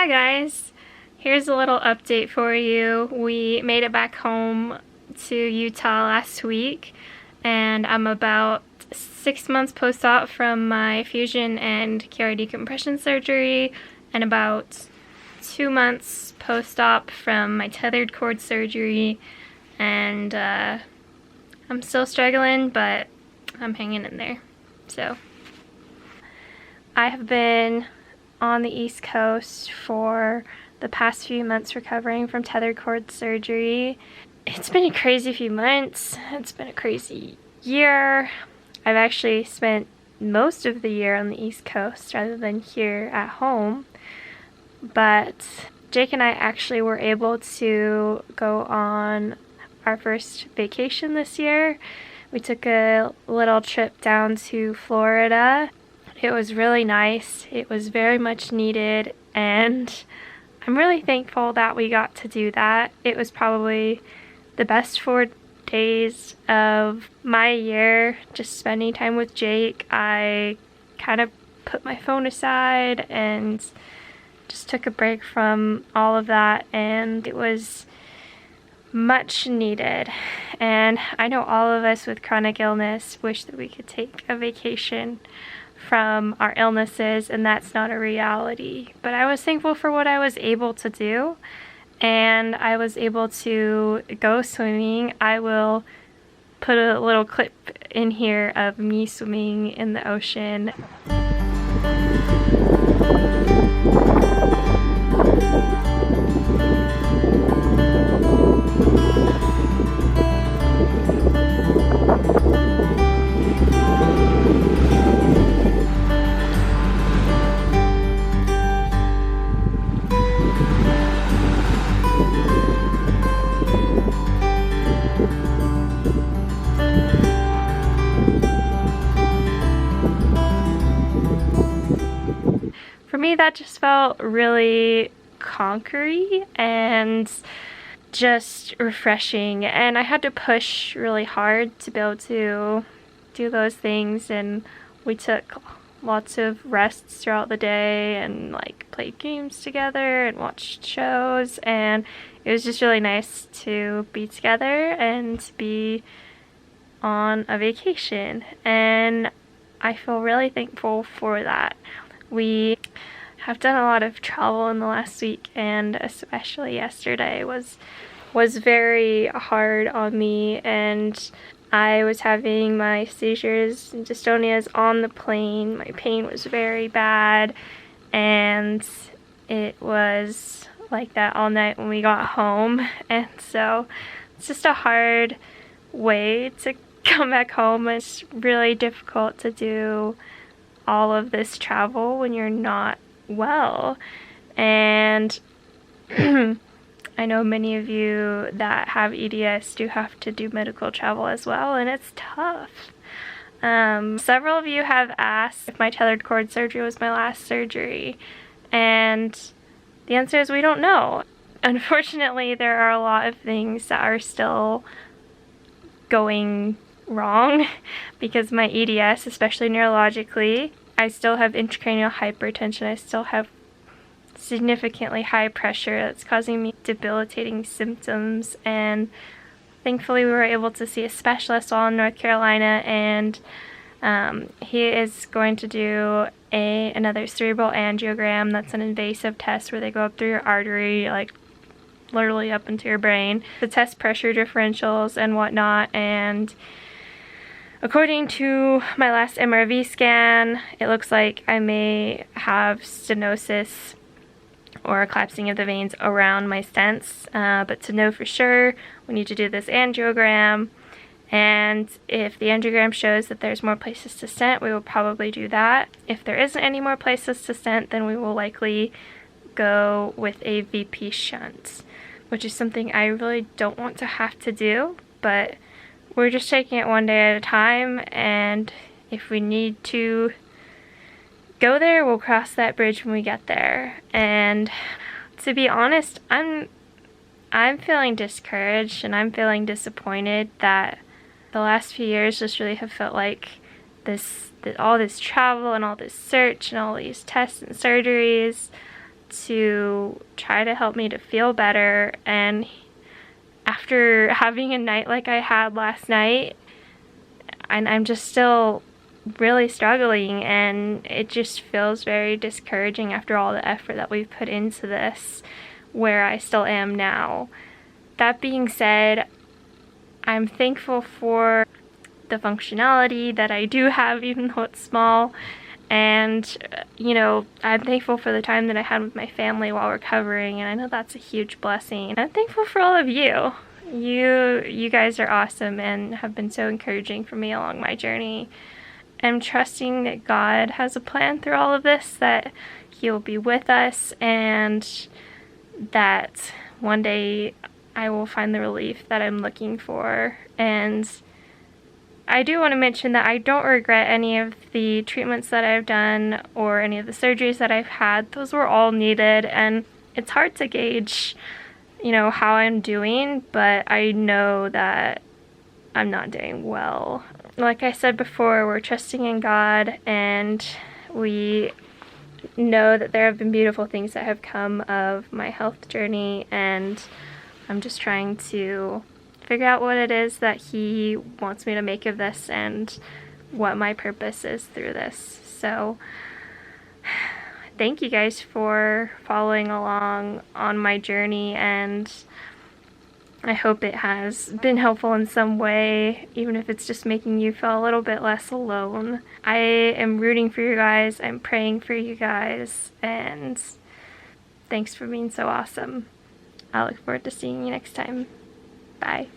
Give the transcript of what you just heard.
Hi guys, here's a little update for you. We made it back home to Utah last week and I'm about 6 months post-op from my fusion and Chiari decompression surgery and about 2 months post-op from my tethered cord surgery, and I'm still struggling, but I'm hanging in there. So I have been on the East Coast for the past few months recovering from tethered cord surgery. It's been a crazy few months. It's been a crazy year. I've actually spent most of the year on the East Coast rather than here at home. But Jake and I actually were able to go on our first vacation this year. We took a little trip down to Florida. It was really nice. It was very much needed, and I'm really thankful that we got to do that. It was probably the best 4 days of my year, just spending time with Jake. I kind of put my phone aside and just took a break from all of that, and it was much needed. And I know all of us with chronic illness wish that we could take a vacation from our illnesses, and that's not a reality. But I was thankful for what I was able to do, and I was able to go swimming. I will put a little clip in here of me swimming in the ocean. For me, that just felt really conquery and just refreshing, and I had to push really hard to be able to do those things, and we took lots of rests throughout the day and like played games together and watched shows, and it was just really nice to be together and to be on a vacation, and I feel really thankful for that. We have done a lot of travel in the last week, and especially yesterday was very hard on me, and I was having my seizures and dystonias on the plane. My pain was very bad, and it was like that all night when we got home, and so it's just a hard way to come back home. It's really difficult to do all of this travel when you're not well, and I know many of you that have EDS do have to do medical travel as well, and it's tough. Several of you have asked if my tethered cord surgery was my last surgery, and the answer is we don't know. Unfortunately, there are a lot of things that are still going wrong because my EDS, especially neurologically, I still have intracranial hypertension. I still have significantly high pressure that's causing me debilitating symptoms, and thankfully we were able to see a specialist while in North Carolina, and he is going to do another cerebral angiogram. That's an invasive test where they go up through your artery, like literally up into your brain, to test pressure differentials and whatnot. And according to my last MRV scan, it looks like I may have stenosis or a collapsing of the veins around my stents, but to know for sure, we need to do this angiogram, and if the angiogram shows that there's more places to stent, we will probably do that. If there isn't any more places to stent, then we will likely go with a VP shunt, which is something I really don't want to have to do, but we're just taking it one day at a time, and if we need to go there, we'll cross that bridge when we get there. And to be honest, I'm feeling discouraged, and I'm feeling disappointed that the last few years just really have felt like all this travel and all this search and all these tests and surgeries to try to help me to feel better. And after having a night like I had last night, and I'm just still really struggling, and it just feels very discouraging after all the effort that we've put into this, where I still am now. That being said, I'm thankful for the functionality that I do have, even though it's small. And, you know, I'm thankful for the time that I had with my family while recovering, and I know that's a huge blessing. And I'm thankful for all of you. You guys are awesome and have been so encouraging for me along my journey. I'm trusting that God has a plan through all of this, that He will be with us, and that one day I will find the relief that I'm looking for. And I do want to mention that I don't regret any of the treatments that I've done or any of the surgeries that I've had. Those were all needed, and it's hard to gauge, you know, how I'm doing, but I know that I'm not doing well. Like I said before, we're trusting in God, and we know that there have been beautiful things that have come of my health journey, and I'm just trying to figure out what it is that He wants me to make of this and what my purpose is through this. So thank you guys for following along on my journey, and I hope it has been helpful in some way, even if it's just making you feel a little bit less alone. I am rooting for you guys, I'm praying for you guys, and thanks for being so awesome. I look forward to seeing you next time. Bye.